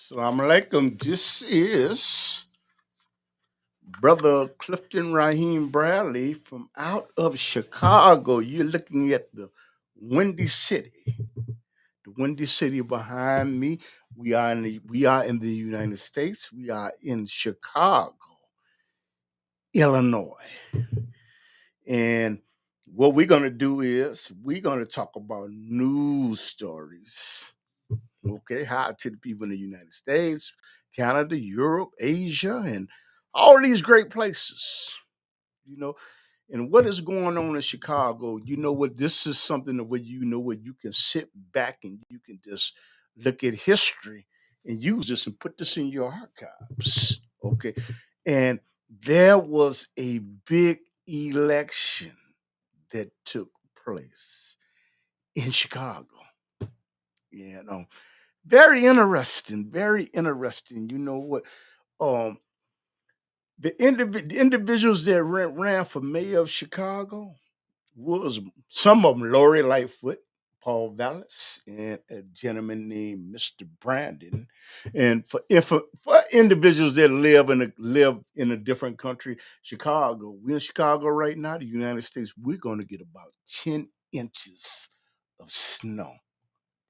Assalamu alaikum. This is Brother Clifton Raheem Bradley from out of Chicago. You're looking at the Windy City. The Windy City behind me. We are in the United States. We are in Chicago, Illinois. And what we're gonna do is we're gonna talk about news stories. Okay, hi to the people in the United States, Canada, Europe, Asia, and all these great places. You know, and what is going on in Chicago? You know what? This is something that where where you can sit back and you can just look at history and use this and put this in your archives. Okay, and there was a big election that took place in Chicago. You know, very interesting. You know what? Um, the individuals that ran for mayor of Chicago was some of them Lori Lightfoot, Paul Vallis, and a gentleman named Mr. Brandon. And for individuals that live in a different country, Chicago, we're in Chicago right now, the United States, we're going to get about 10 inches of snow.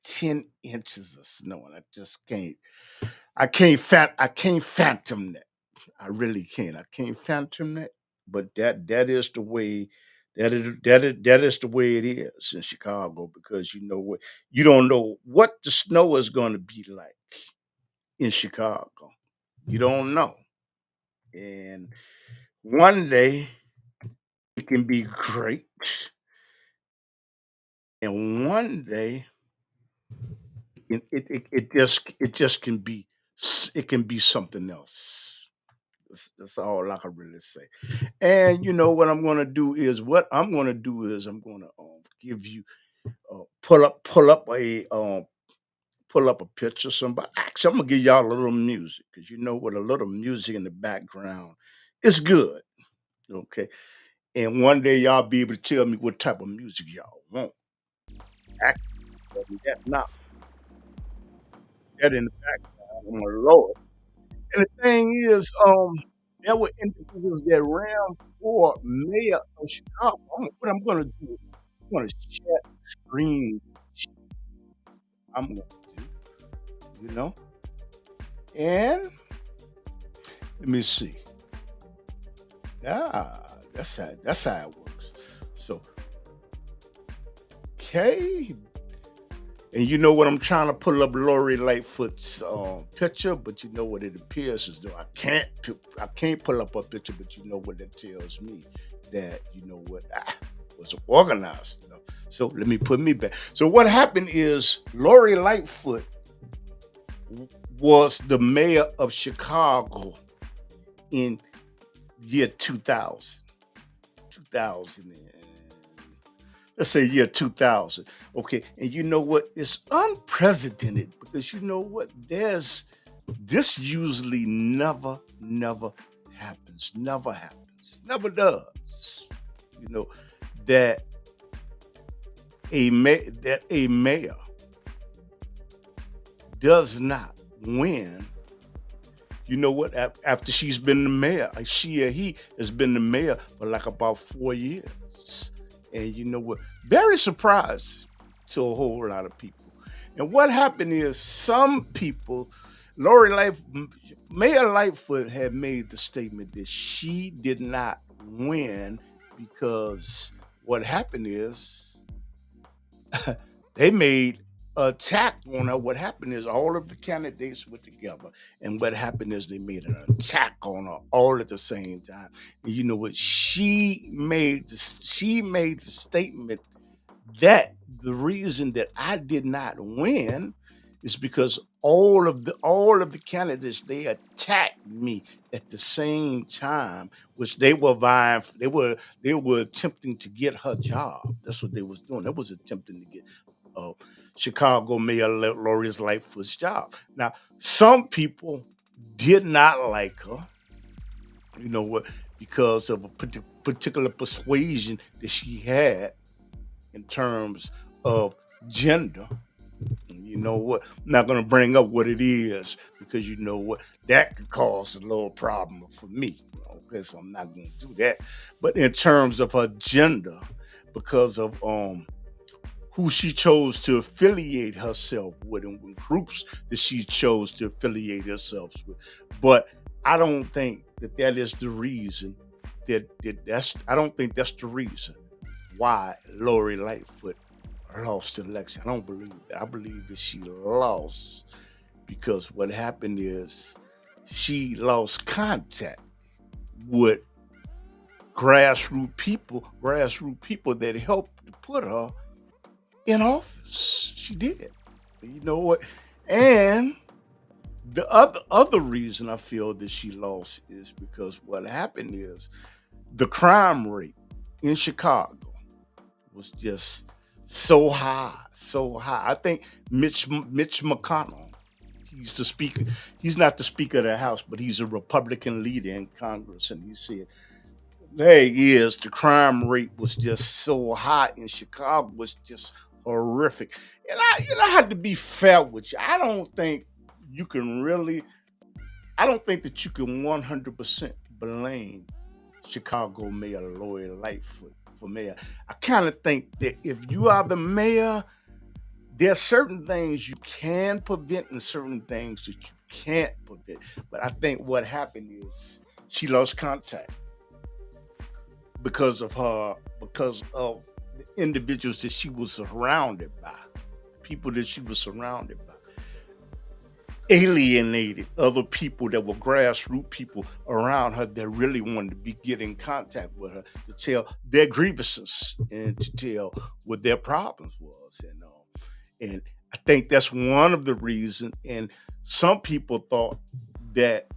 10 inches of snow, and I can't phantom that. I really can't. I can't phantom that. But that is the way that is the way it is in Chicago because you know what you don't know what the snow is going to be like in Chicago. You don't know, and one day it can be great, and one day it just it can be something else. That's all I can really say. And you know what I'm gonna do is I'm gonna give you pull up a picture. Somebody actually, I'm gonna give y'all a little music because you know what a little music in the background is good. Okay, and one day y'all be able to tell me what type of music y'all want. Actually, that not that in the background. Oh my lord! And the thing is, there were individuals that ran for mayor of Chicago. What I'm gonna do is I'm gonna share the screen. I'm gonna do, you know, and let me see. Yeah, that's how it works. So, okay, and you know what? I'm trying to pull up Lori Lightfoot's picture, but you know what? It appears as though I can't pull up a picture, but you know what that tells me that you know what was organized. You know? So let me put me back. So what happened is Lori Lightfoot was the mayor of Chicago in year 2000. 2000 let's say year 2000. Okay, and you know what, it's unprecedented because you know what, there's this usually never happens, never does, you know, that a mayor does not win. You know what, after she's been the mayor, she or he has been the mayor for like about 4 years. And you know what? Very surprised to a whole lot of people. And what happened is some people, Lori Life, Mayor Lightfoot had made the statement that she did not win because what happened is they made a attack on her. What happened is all of the candidates were together, and what happened is they made an attack on her all at the same time. And you know what? She made the statement that the reason that I did not win is because all of the candidates they attacked me at the same time, which they were attempting to get her job. That's what they was doing. They was attempting to get uh, Chicago Mayor Lori's Lightfoot's job. Now, some people did not like her. You know what? Because of a particular persuasion that she had in terms of gender. And you know what? I'm not going to bring up what it is because you know what? That could cause a little problem for me. Okay, so I'm not going to do that. But in terms of her gender, because of who she chose to affiliate herself with and with groups that she chose to affiliate herself with. But I don't think that is the reason that's I don't think that's the reason why Lori Lightfoot lost the election. I don't believe that. I believe that she lost because what happened is she lost contact with grassroots people that helped to put her in office. She did. You know what? And the other reason I feel that she lost is because what happened is the crime rate in Chicago was just so high, so high. I think Mitch McConnell, he's the speaker. He's not the Speaker of the House, but he's a Republican leader in Congress, and he said, "Hey, is the crime rate was just so high in Chicago was just horrific." And I had to be fair with you. You can really. I don't think that you can 100% blame Chicago Mayor Lori Lightfoot for mayor. I kind of think that if you are the mayor, there are certain things you can prevent and certain things that you can't prevent. But I think what happened is she lost contact because of the individuals that she was surrounded by, people that she was surrounded by alienated other people that were grassroots people around her that really wanted to get in contact with her to tell their grievances and to tell what their problems was. And I think that's one of the reasons. And some people thought that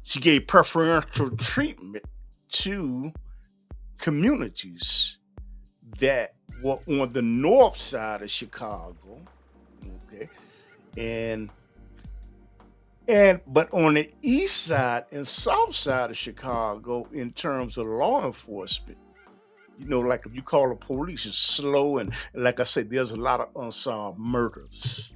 she gave preferential treatment to communities that were on the north side of Chicago. Okay. But on the east side and south side of Chicago, in terms of law enforcement, like if you call the police, it's slow, and like I said, there's a lot of unsolved murders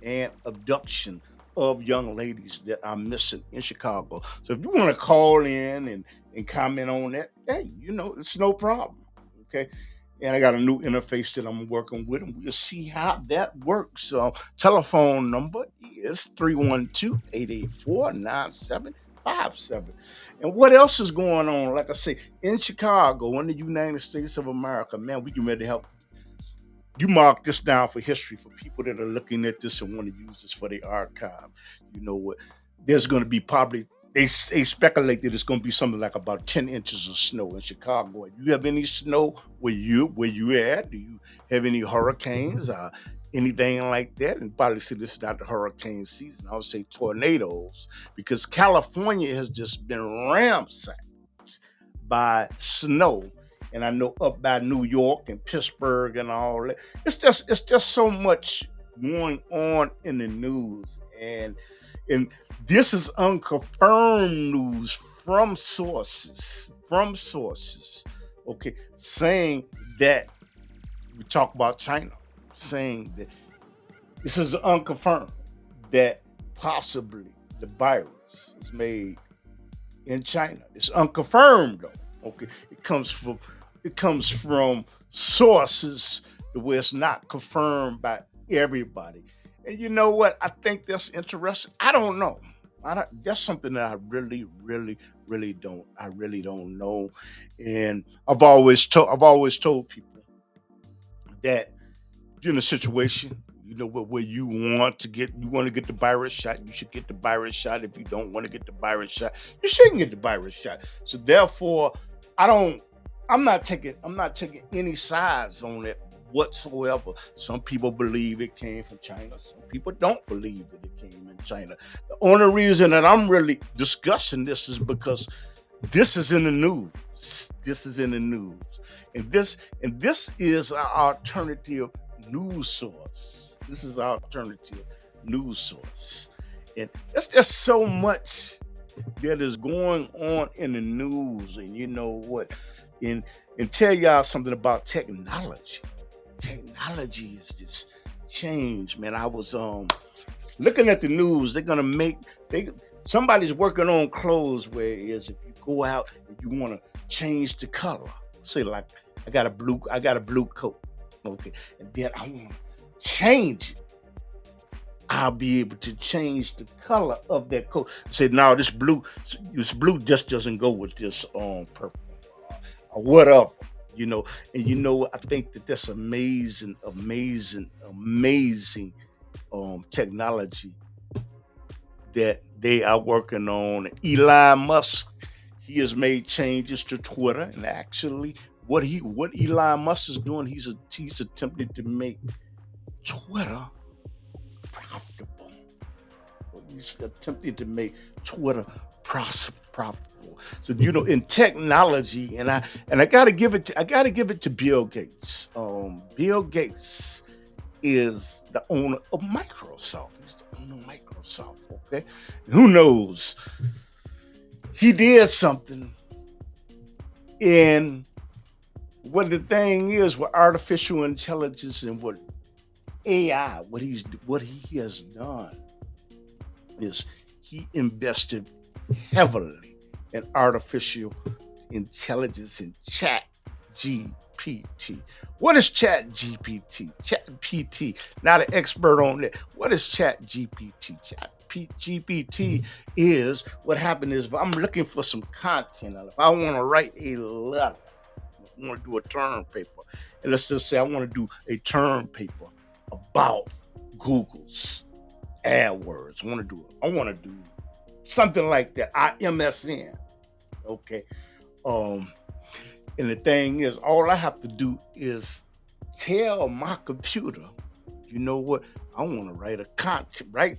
and abduction of young ladies that are missing in Chicago. So if you want to call in and comment on that, hey, it's no problem. Okay. And I got a new interface that I'm working with, and we'll see how that works. So, telephone number is 312-884-9757. And what else is going on? Like I say, in Chicago, in the United States of America, man, we can really help. You mark this down for history for people that are looking at this and want to use this for the archive. You know what? There's going to be probably they speculate that it's going to be something like about 10 inches of snow in Chicago. Do you have any snow where you at? Do you have any hurricanes or anything like that? And probably say this is not the hurricane season. I would say tornadoes, because California has just been ransacked by snow. And I know up by New York and Pittsburgh and all that. It's just so much going on in the news. And this is unconfirmed news from sources, okay, saying that we talk about China, saying that this is unconfirmed, that possibly the virus is made in China. It's unconfirmed though. Okay, it comes from sources where it's not confirmed by everybody. And you know what? I think that's interesting. I don't know. That's something that I really, really, really don't. I really don't know. And I've always told people that you're in a situation, where you want to get the virus shot, you should get the virus shot. If you don't want to get the virus shot, you shouldn't get the virus shot. So therefore, I'm not taking any sides on it whatsoever. Some people believe it came from China. Some people don't believe that it came in China. The only reason that I'm really discussing this is because this is in the news. This is in the news. And this is our alternative news source. This is our alternative news source. And there's just so much that is going on in the news. And you know what? And tell y'all something about technology. Technology is change, man. I was looking at the news. They're gonna make they somebody's working on clothes where it is if you go out and you want to change the color. Say like I got a blue coat, okay, and then I want to change it. I'll be able to change the color of that coat. Say, no, this blue just doesn't go with this purple or whatever, you know. And you know, I think that that's amazing, amazing, amazing technology that they are working on. Elon Musk, he has made changes to Twitter, and actually, what Elon Musk is doing, he's attempting to make Twitter profitable. He's attempting to make Twitter profitable. So you know, in technology, and I gotta give it to Bill Gates. Bill Gates is the owner of Microsoft. He's the owner of Microsoft. Okay, who knows? He did something, and what the thing is with artificial intelligence and what AI, what he has done is he invested heavily in artificial intelligence in Chat GPT. What is Chat GPT? Chat GPT, not an expert on that. What is Chat GPT? Chat GPT is what happened is if I'm looking for some content, if I want to write a letter, I want to do a term paper, and let's just say I want to do a term paper about Google's AdWords. I want to do something like that. MSN. Okay. And the thing is, all I have to do is tell my computer, you know what? I want to write a content, right?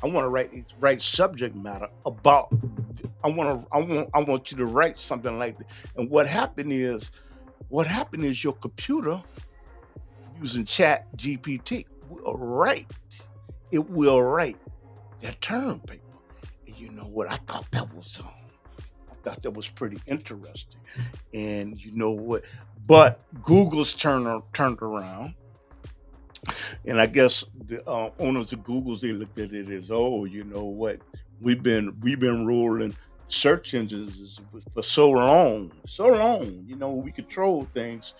I want to write subject matter about. I want you to write something like that. And what happened is your computer using Chat GPT will write. It will write that term paper. And you know what? I thought that was pretty interesting. And you know what? But Google's turned around, and I guess the owners of Google's, they looked at it as, oh, you know what? We've been rolling search engines for so long. You know, we control things.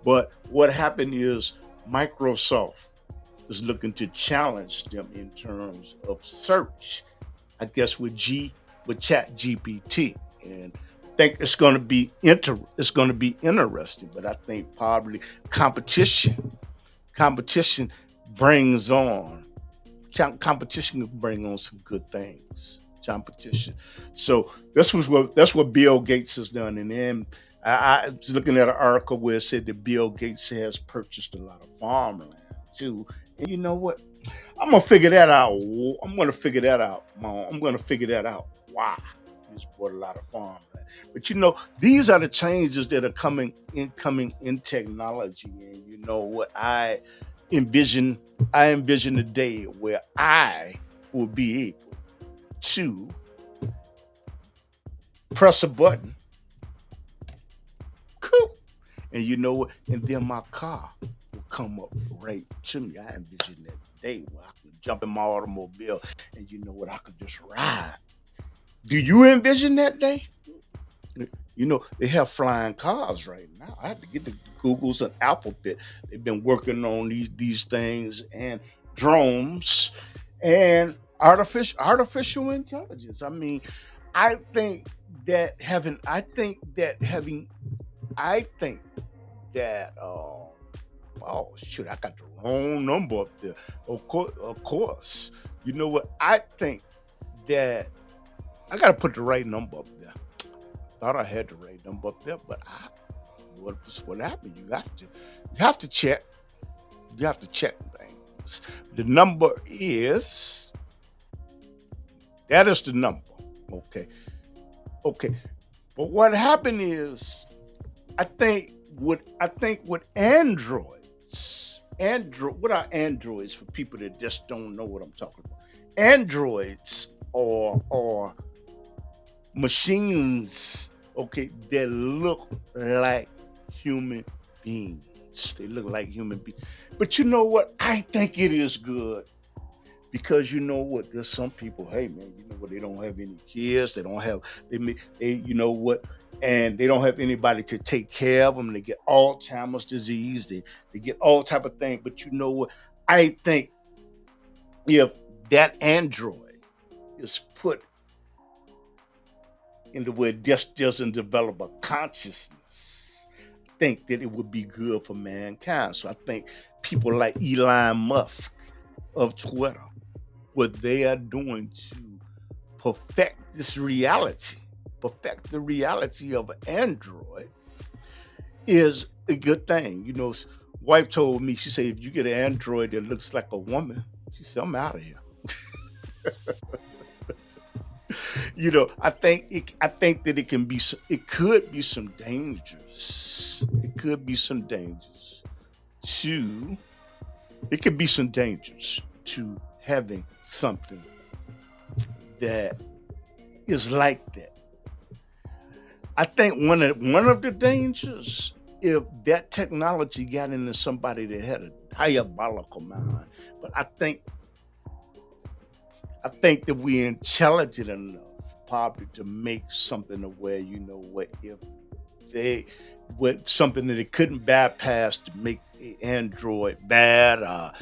But what happened is Microsoft is looking to challenge them in terms of search. I guess with Chat GPT, and I think it's going to be interesting. But I think probably competition brings on competition can bring on some good things. Competition. So that's what Bill Gates has done, and then I was looking at an article where it said that Bill Gates has purchased a lot of farmland too. And you know what? I'm gonna figure that out. I'm gonna figure that out, Mom. I'm gonna figure that out. Why? He's bought a lot of farmland. But you know, these are the changes that are coming in technology. And you know what? I envision a day where I will be able to press a button, cool, and you know what? And then my car will come up right to me. I envision that day where I could jump in my automobile, and you know what? I could just ride. Do you envision that day? You know, they have flying cars right now. I have to get the Googles and Alphabet. They've been working on these things and drones and artificial intelligence. I mean, I think that having I think that oh shoot, I got the wrong number up there. Of course. You know what? I think that I gotta put the right number up there. Thought I had the right number up there, but what happened? You have to check. You have to check things. The number is that is the number. Okay. Okay. But what happened is I think with what are androids for people that just don't know what I'm talking about? Androids are machines, okay, that look like human beings. robots. They look like human beings. But you know what? I think it is good because you know what? There's some people, hey man, you know what? They don't have any kids. They don't have they you know what? And they don't have anybody to take care of them. They get Alzheimer's disease. They get all type of things. But you know what? I think if that android is put in the way it just doesn't develop a consciousness, I think that it would be good for mankind. So I think people like Elon Musk of Twitter, what they are doing to perfect this reality, perfect the reality of an android, is a good thing. You know, wife told me, she said, if you get an android that looks like a woman, she said, I'm out of here. You know, I think that it could be some dangers. It could be some dangers to it could be some dangers to having something that is like that. I think one of the dangers, if that technology got into somebody that had a diabolical mind, but I think that we're intelligent enough probably to make something of where, you know what, if they with something that it couldn't bypass to make the android bad,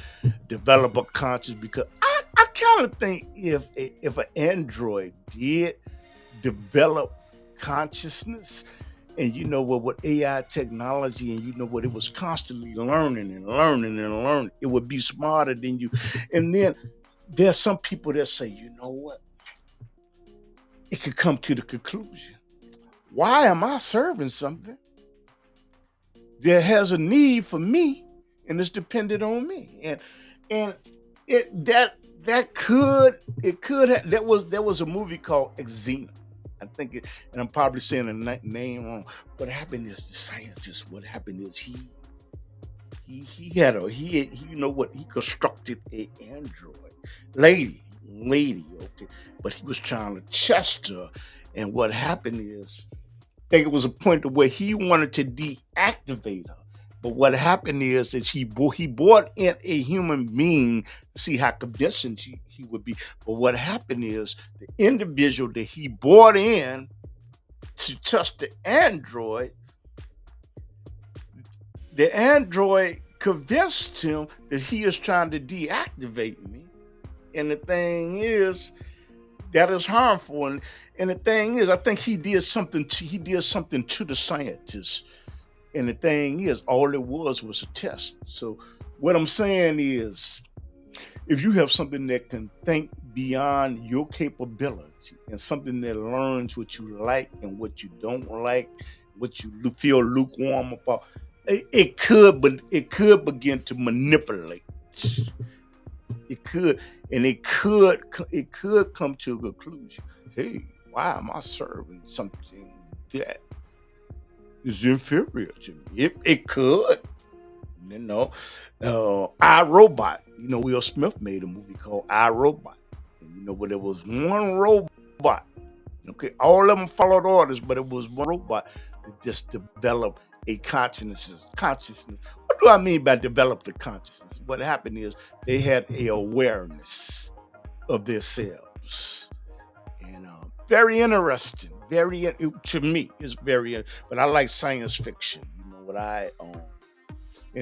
develop a conscious, because I kind of think if an android did develop consciousness, and you know what, with AI technology, and you know what, it was constantly learning and learning and learning, it would be smarter than you. And then there's some people that say, you know what, it could come to the conclusion, why am I serving something that has a need for me and is dependent on me? And it that could it could have, there was a movie called Xena. I think it, and I'm probably saying the name wrong. What happened is the scientist. What happened is he had a he you know what, he constructed a android lady, okay, but he was trying to test her. And what happened is, I think it was a point to where he wanted to deactivate her. But what happened is that he brought in a human being to see how convincing he would be. But what happened is the individual that he brought in to test the android convinced him that he is trying to deactivate me. And the thing is, that is harmful. And the thing is, I think he did something to the scientists. And the thing is, all it was a test. So what I'm saying is, if you have something that can think beyond your capability, and something that learns what you like and what you don't like, what you feel lukewarm about, it could begin to manipulate. It could, and it could come to a conclusion. Hey, why am I serving something that is inferior to me? It could, you know. I Robot. You know, Will Smith made a movie called I Robot. And you know, but there was one robot. Okay, all of them followed orders, but it was one robot that just developed a consciousness. What do I mean by developed a consciousness? What happened is they had a awareness of themselves, and very interesting. To me, it's very. But I like science fiction. You know what I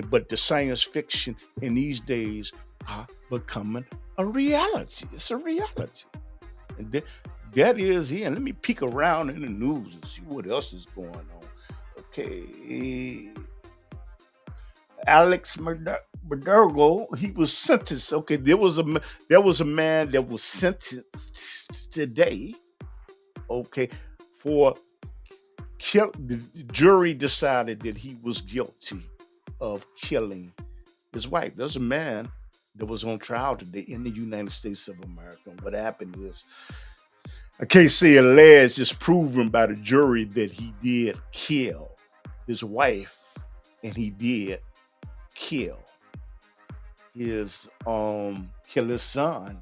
but the science fiction in these days are becoming a reality. It's a reality, and that is here. Let me peek around in the news and see what else is going on. Okay, Alex Madrigal, he was sentenced. Okay, there was a man that was sentenced today. Okay, for the jury decided that he was guilty of killing his wife. There's a man that was on trial today in the United States of America. And what happened is, I can't say alleged, it's proven by the jury that he did kill his wife, and he did kill his son.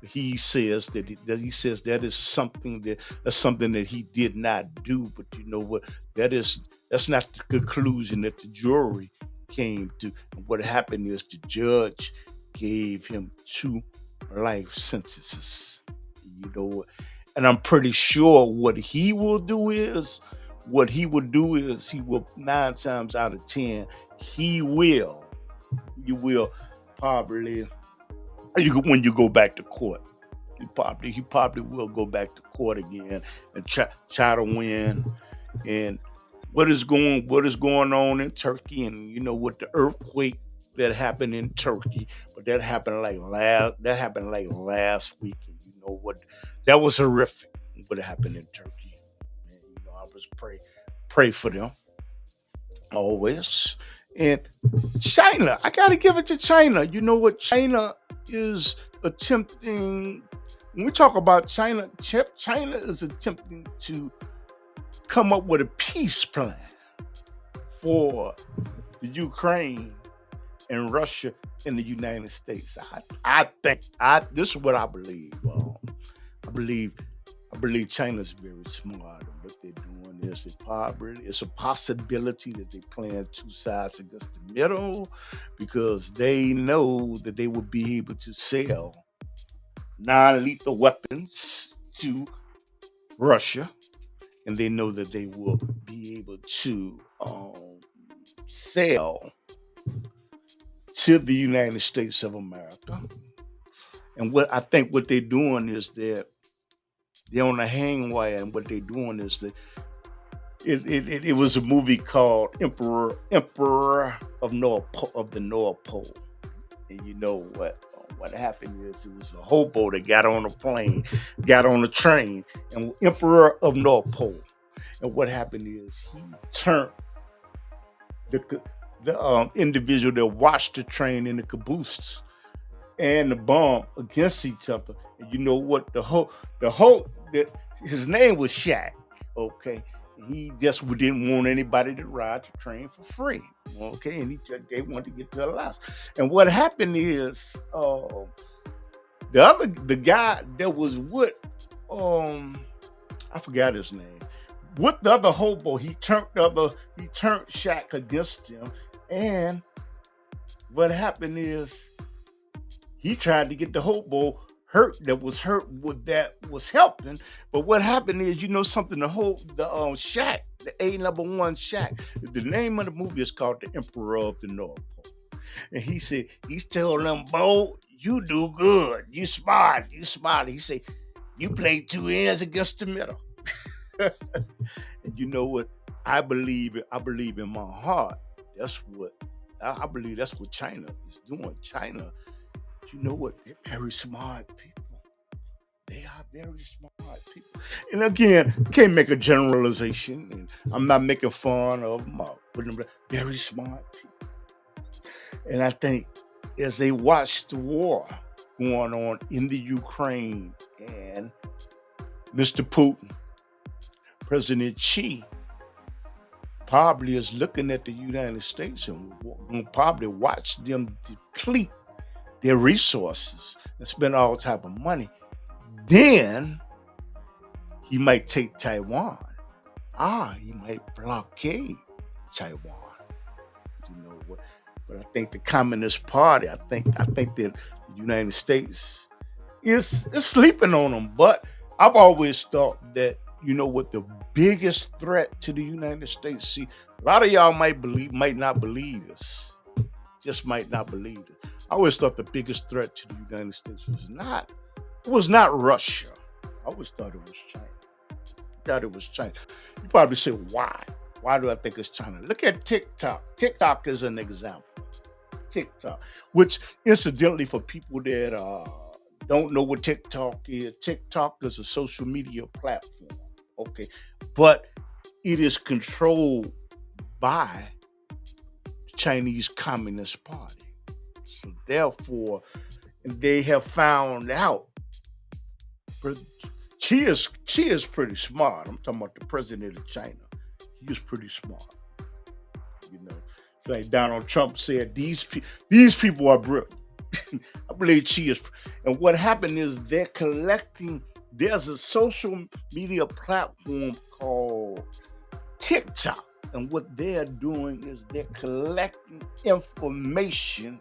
He says that is something that he did not do. But you know what? That's not the conclusion that the jury came to, and what happened is the judge gave him 2 life sentences. You know, and I'm pretty sure what he will do is he will 9 times out of 10 he will you will probably when you go back to court. He probably will go back to court again and try to win. And what is going on in Turkey, and with the earthquake that happened in Turkey, but that happened like last week, and you know what, that was horrific. What happened in Turkey, and I was pray for them always. And China, I gotta give it to China. You know what, China is attempting. When we talk about China, China is attempting to come up with a peace plan for the Ukraine and Russia and the United States. I think this is what I believe. I believe I believe China's very smart, and what they're doing is it's a possibility that they plan 2 sides against the middle, because they know that they will be able to sell non-lethal weapons to Russia, and they know that they will be able to sell to the United States of America. And what I think what they're doing is they're on a hang wire, and what they're doing is that it was a movie called Emperor of the North Pole, and you know what happened is it was a hobo that got on a plane, got on a train, and Emperor of North Pole. And what happened is he turned the individual that watched the train in the caboose and the bomb against each other. And you know what? His name was Shaq. Okay, he just didn't want anybody to ride the train for free. Okay, and they wanted to get to the last. And what happened is the guy that was with I forgot his name. With the other hobo, he turned Shaq against him, and what happened is he tried to get the hobo that was helping. But what happened is, something, the Shaq, the A1 Shaq, the name of the movie is called The Emperor of the North Pole. And he's telling them, Bo, you do good. You smart. He said, you play 2 ends against the middle. And you know what? I believe in my heart. I believe that's what China is doing. China, you know what? They're very smart people. They are very smart people. And again, can't make a generalization, and I'm not making fun of them. But they're very smart people. And I think as they watch the war going on in the Ukraine, and Mr. Putin, President Xi, probably is looking at the United States and will probably watch them deplete their resources and spend all type of money. Then he might take Taiwan. He might blockade Taiwan. You know what? But I think the Communist Party, I think that the United States is sleeping on them. But I've always thought that, what the biggest threat to the United States. See, a lot of y'all might not believe this. Just might not believe it. I always thought the biggest threat to the United States was not Russia. I always thought it was China. You probably say, why? Why do I think it's China? Look at TikTok. TikTok is an example. TikTok, which incidentally, for people that don't know what TikTok is a social media platform. Okay, but it is controlled by the Chinese Communist Party. So therefore, they have found out. She is pretty smart. I'm talking about the president of China. He is pretty smart. It's like Donald Trump said, these people are brilliant. I believe she is. And what happened is they're collecting. There's a social media platform called TikTok. And what they're doing is they're collecting information.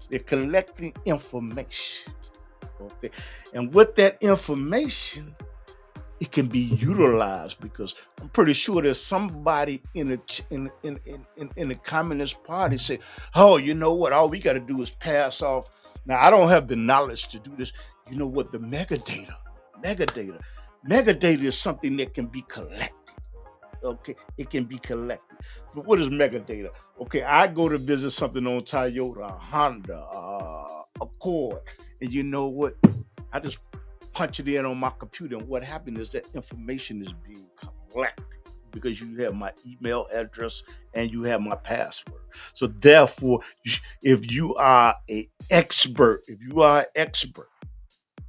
They're collecting information. Okay. And with that information, it can be utilized because I'm pretty sure there's somebody in the Communist Party say, "Oh, you know what? All we got to do is pass off." Now, I don't have the knowledge to do this. You know what? The megadata is something that can be collected. Okay, it can be collected. But what is megadata? Okay, I go to visit something on Toyota, Honda, Accord, and you know what? I just punch it in on my computer, and what happened is that information is being collected because you have my email address and you have my password. So therefore, if you are an expert,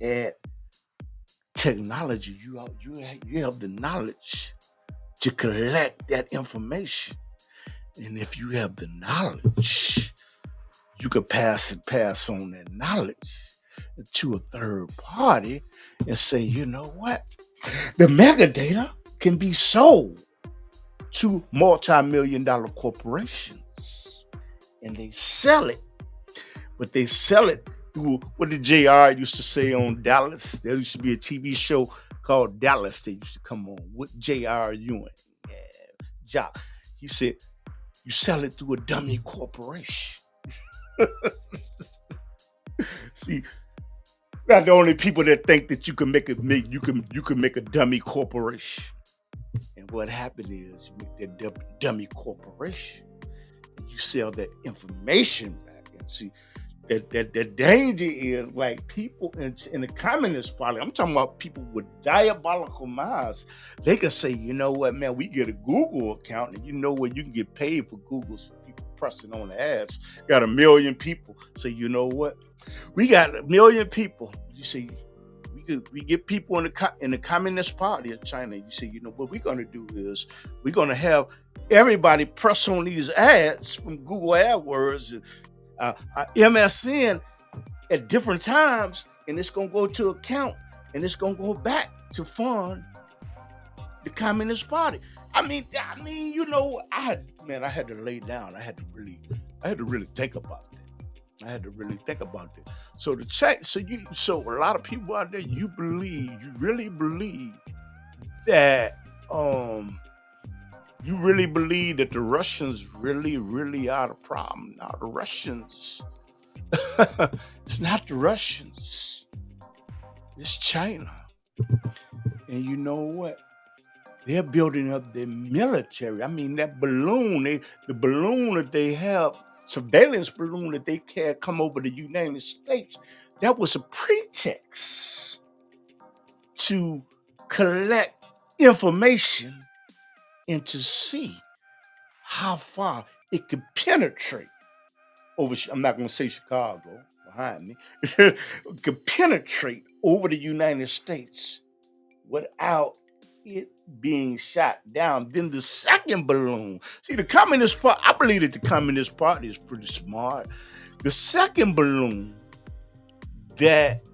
at technology, you have the knowledge to collect that information. And if you have the knowledge, you could pass on that knowledge to a third party and say, you know what? The megadata can be sold to multi-million-dollar corporations. And they sell it. But they sell it through what the JR used to say on Dallas. There used to be a TV show called Dallas that used to come on with J.R. Ewing. Jock. He said, you sell it through a dummy corporation. See, not the only people that think that you can make a dummy corporation. And what happened is you make that dummy corporation, and you sell that information back. And see, the danger is like people in the Communist Party. I'm talking about people with diabolical minds. They can say, you know what, man, we get a Google account, and you know what, you can get paid for Google's for people pressing on the ads. Got 1 million people. So you know what, we got 1 million people. You see, we get people in the Communist Party of China. You say, you know what we're going to do is we're going to have everybody press on these ads from Google AdWords and MSN at different times, and it's going to go to account, and it's going to go back to fund the Communist Party. I mean, you know, I had to lay down. I had to really think about that. So so a lot of people out there, you really believe that you really believe that the Russians really are the problem. Now the Russians, it's not the Russians, it's China. And you know what? They're building up their military. I mean, that balloon, the balloon that they have, surveillance balloon that they had come over the United States, that was a pretext to collect information and to see how far it could penetrate over. I'm not going to say Chicago behind me. Could penetrate over the United States without it being shot down. Then the second balloon. See, the Communist Party, I believe that the Communist Party is pretty smart. The second balloon that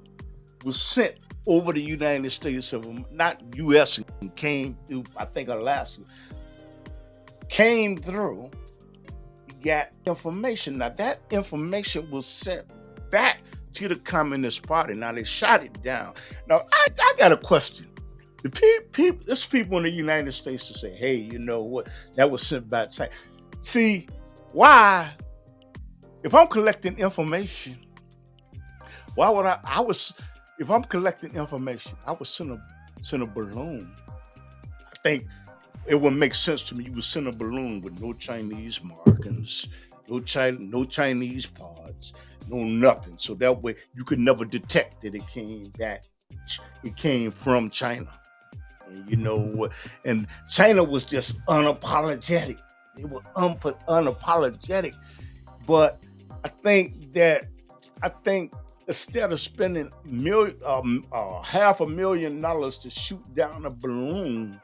was sent over the United States of not U.S. and came through, I think Alaska, came through, got information. Now that information was sent back to the Communist Party. Now they shot it down. Now I got a question. There's people in the United States to say, hey, you know what? That was sent by China. See, why? If I'm collecting information, why would if I'm collecting information, I would send a balloon. I think it would make sense to me. You would send a balloon with no Chinese markings, no Chinese parts, no nothing. So that way you could never detect that it came from China. And you know what? And China was just unapologetic. They were unapologetic. But I think instead of spending $500,000 to shoot down a balloon,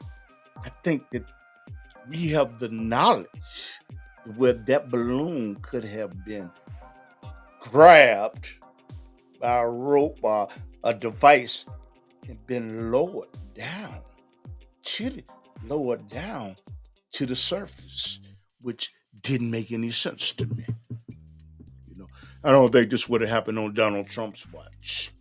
I think that we have the knowledge where that balloon could have been grabbed by a rope or a device and been lowered down to the surface, which didn't make any sense to me. You know, I don't think this would have happened on Donald Trump's watch.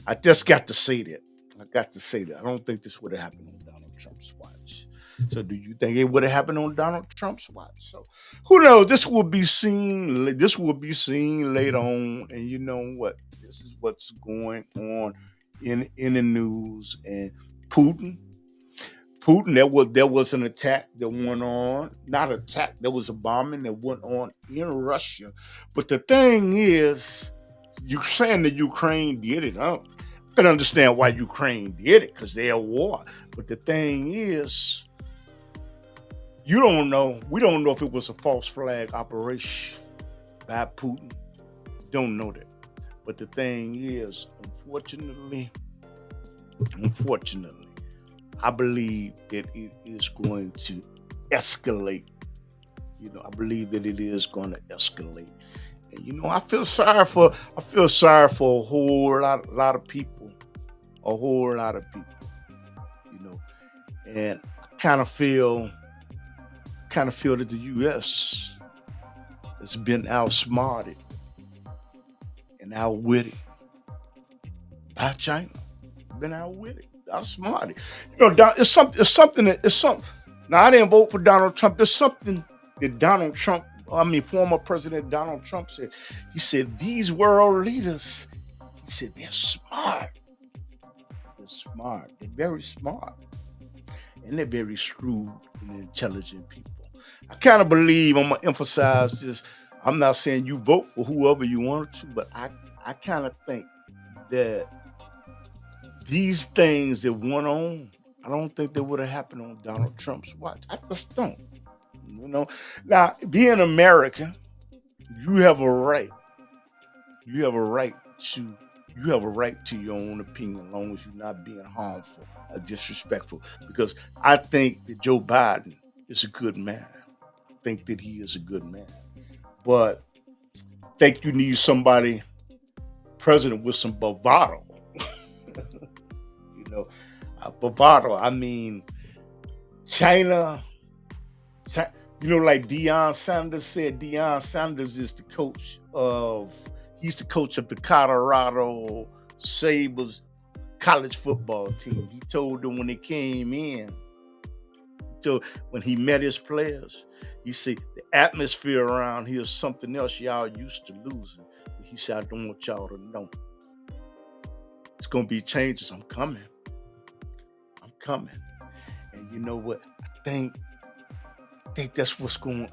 I just got to say that. I got to say that. I don't think this would have happened on Donald Trump's watch. So, do you think it would have happened on Donald Trump's watch? So, who knows? This will be seen. This will be seen later on. And you know what? This is what's going on in the news. And Putin, there was an attack that went on. Not attack. There was a bombing that went on in Russia. But the thing is, you saying that Ukraine did it. I can understand why Ukraine did it because they're at war. But the thing is, you don't know. We don't know if it was a false flag operation by Putin. Don't know that. But the thing is, unfortunately, I believe that it is going to escalate. I believe that it is going to escalate. And I feel sorry for a whole lot of people. A whole lot of people. And I kind of feel that the US has been outsmarted and outwitted by China. Been outwitted, outsmarted. It's something. Now, I didn't vote for Donald Trump. There's something that former President Donald Trump said. He said, these world leaders, he said, they're smart. They're smart. They're very smart. And they're very shrewd and intelligent people. I kind of believe, I'm going to emphasize this. I'm not saying you vote for whoever you want to, but I kind of think that these things that went on, I don't think they would have happened on Donald Trump's watch. I just don't. Now, being American, you have a right. You have a right to your own opinion, as long as you're not being harmful or disrespectful. Because I think that Joe Biden is a good man. I think that he is a good man. But I think you need somebody, president, with some bravado. Bravado. I mean, China. Like Deion Sanders said, Deion Sanders is he's the coach of the Colorado Sabres college football team. He told them when they came in, when he met his players, he said, the atmosphere around here is something else y'all used to losing. He said, I don't want y'all to know. It's going to be changes. I'm coming. And you know what? I think that's what's going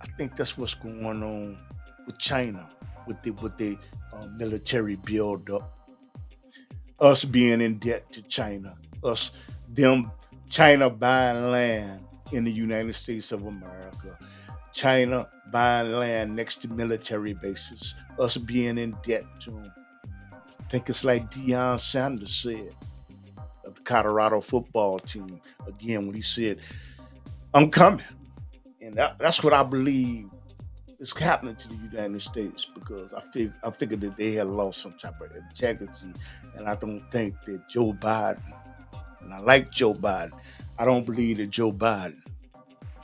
on with China, with the military buildup. Us being in debt to China. China buying land in the United States of America. China buying land next to military bases. Us being in debt to them. I think it's like Deion Sanders said of the Colorado football team. Again, when he said, I'm coming. And that's what I believe is happening to the United States, because I figured that they had lost some type of integrity. And I don't think that Joe Biden, and I like Joe Biden, I don't believe that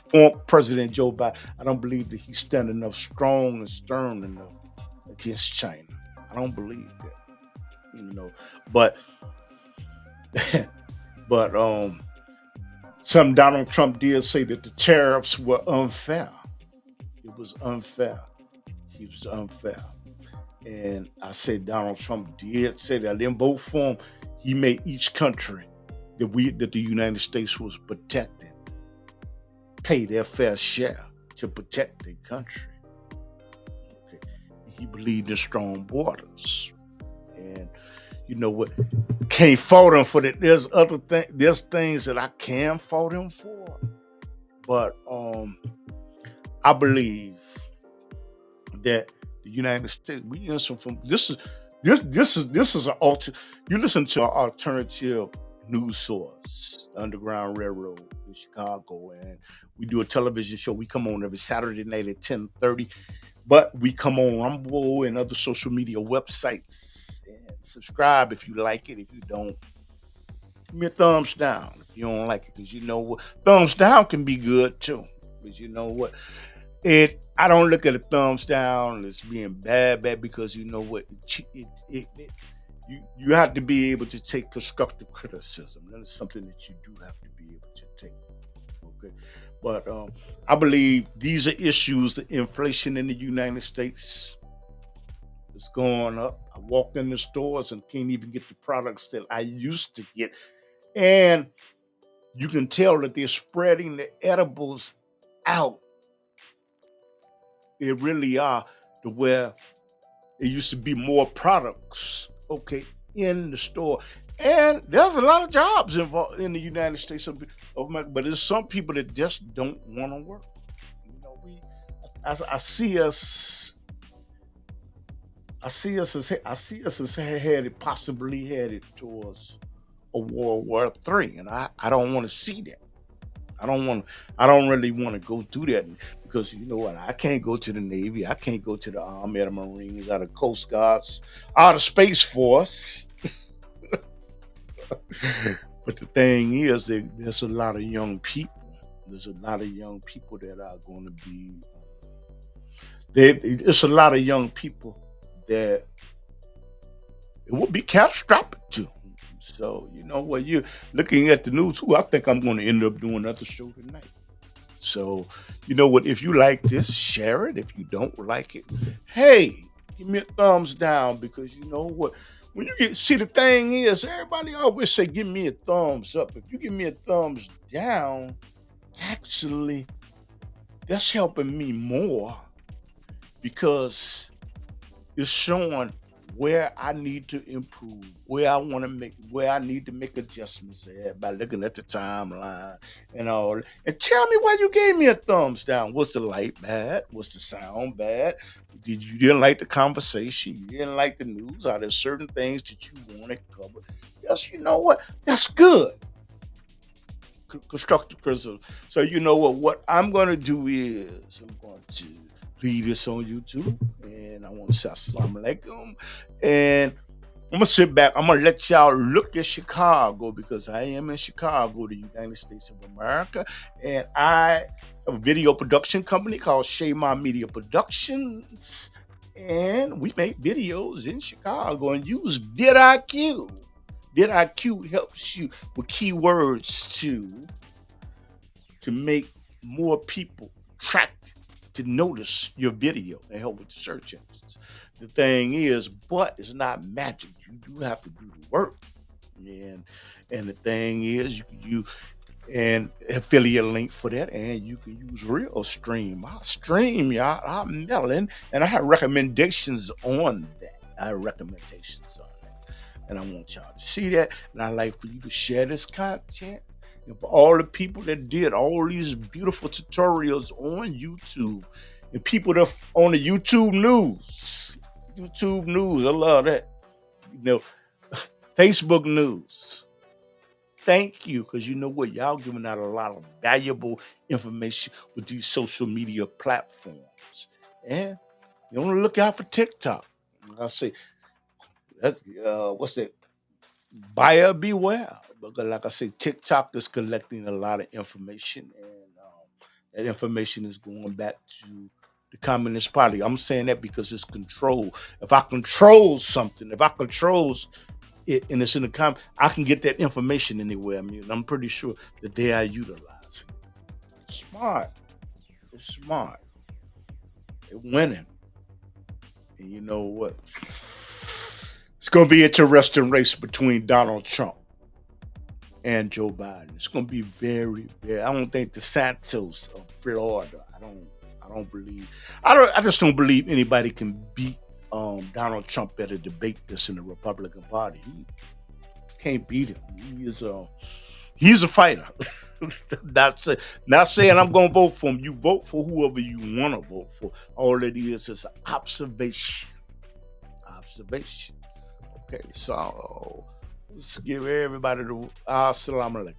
former President Joe Biden, I don't believe that he's standing up strong and stern enough against China. I don't believe that. But some Donald Trump did say that the tariffs were unfair. It was unfair. He was unfair. And I said Donald Trump did say that. I didn't vote for him. He made each country that the United States was protecting pay their fair share to protect their country. Okay. He believed in strong borders. And you know what? Can't fault him for that. There's things that I can fault him for. But I believe that the United States, we listen from this is an you listen to an alternative news source, the Underground Railroad in Chicago, and we do a television show. We come on every Saturday night at 10:30, but we come on Rumble and other social media websites. And subscribe if you like it. If you don't, Give me a thumbs down if you don't like it, because you know what, thumbs down can be good too. Because you know what, I don't look at a thumbs down as being bad, because you know what, you have to be able to take constructive criticism. That is something that you do have to be able to take. Okay, but I believe these are issues. The inflation in the United States is going up. I walk in the stores and can't even get the products that I used to get, and you can tell that they're spreading the edibles out. They really are, to where it used to be more products, okay, in the store. And there's a lot of jobs involved in the United States of America, but there's some people that just don't want to work. You know, I see us, I see us as headed, possibly headed towards a World War III, and I don't want to see that. I don't want. I don't really want to go through that, because you know what? I can't go to the Navy. I can't go to the Army, or the Marines, or the Coast Guards, or the Space Force. But the thing is, there's a lot of young people. There's a lot of young people that are going to be. It's a lot of young people that it would be catastrophic to. So you know what? You're looking at the news. Who I think I'm going to end up doing another show tonight. So, you know what? If you like this, share it. If you don't like it, hey, give me a thumbs down, because you know what? When you see, the thing is, everybody always say, give me a thumbs up. If you give me a thumbs down, actually, that's helping me more, because it's showing where I need to improve, where I need to make adjustments at, by looking at the timeline and all. And tell me why you gave me a thumbs down. Was the light bad? Was the sound bad? You didn't like the conversation? You didn't like the news? Are there certain things that you wanted covered? Yes, you know what? That's good. Constructive criticism. So you know what? What I'm going to do is I'm going to leave this on YouTube, and I want to say assalamu alaikum, and I'm gonna sit back. I'm gonna let y'all look at Chicago, because I am in Chicago, the United States of America, and I have a video production company called Shema Media Productions, and we make videos in Chicago and use vidIQ. vidIQ helps you with keywords to make more people attract to notice your video and help with the search engines. The thing is, but it's not magic. You do have to do the work. And the thing is, you can use an affiliate link for that, and you can use RealStream. I stream, y'all. I'm melon, and I have recommendations on that. And I want y'all to see that. And I like for you to share this content. And for all the people that did all these beautiful tutorials on YouTube, and people that on the YouTube news, I love that. You know, Facebook news. Thank you, because you know what, y'all giving out a lot of valuable information with these social media platforms. And you want to look out for TikTok. I say, that's what's that? Buyer beware. Because like I say, TikTok is collecting a lot of information, and that information is going back to the Communist Party. I'm saying that because it's control. If I control something, if I control it, and it's in I can get that information anywhere. I mean, I'm pretty sure that they are utilizing it. Smart. It's smart. They're winning. And you know what? It's going to be an interesting race between Donald Trump and Joe Biden. It's going to be very, very. I don't think DeSantis of Florida. I just don't believe anybody can beat Donald Trump at a debate that's in the Republican Party. He can't beat him. He's a fighter. Not saying I'm going to vote for him. You vote for whoever you want to vote for. All it is an observation. Okay, so let's give everybody the assalamu alaikum.